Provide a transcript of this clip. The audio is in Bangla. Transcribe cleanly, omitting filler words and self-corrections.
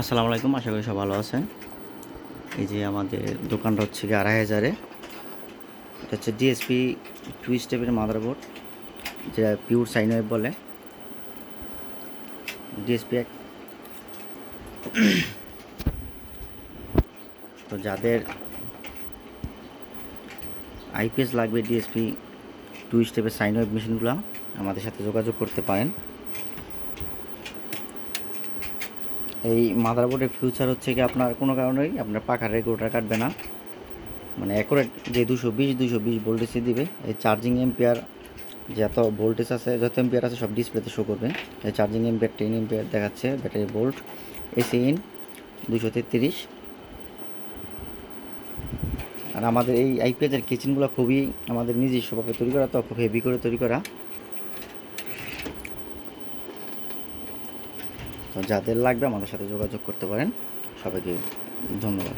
আসসালামু আলাইকুম, আশা করি সব ভালো আছেন। এই যে আমাদের দোকানটা হচ্ছে গিয়ে ২৫০০-এ। এটা হচ্ছে ডিএসপি 2 স্টেপের মাদারবোর্ড, যেটা পিওর সাইন ওয়েভ বলে। ডিএসপি এক। তো যাদের আইপিএস লাগবে ডিএসপি 2 স্টেপের সাইন ওয়েভ মেশিনগুলো আমাদের সাথে যোগাযোগ করতে পারেন। এই মাদারবোর্ডের ফিউচার হচ্ছে কি আপনার কোনো কারণেই আপনার পাখার রেগুলেটর কাটবে না, মানে অ্যাকুরেট যে 220 ভোল্টেজই দিবে। এই চার্জিং এম্পিয়ার যত ভোল্টেজ আছে, যত এম্পিয়ার আছে সব ডিসপ্লেতে শো করবে। এই চার্জিং এম্পিয়ার 10 এম্পিয়ার দেখাচ্ছে, ব্যাটারি ভোল্ট এসি ইন 233। আর আমাদের এই আইপিএসের কিচেনগুলো খুবই আমাদের নিজস্বভাবে তৈরি করা, তো খুব হেভি করে তৈরি করা। তো যাদের লাগবে আমাদের সাথে যোগাযোগ করতে পারেন। সবাইকে ধন্যবাদ।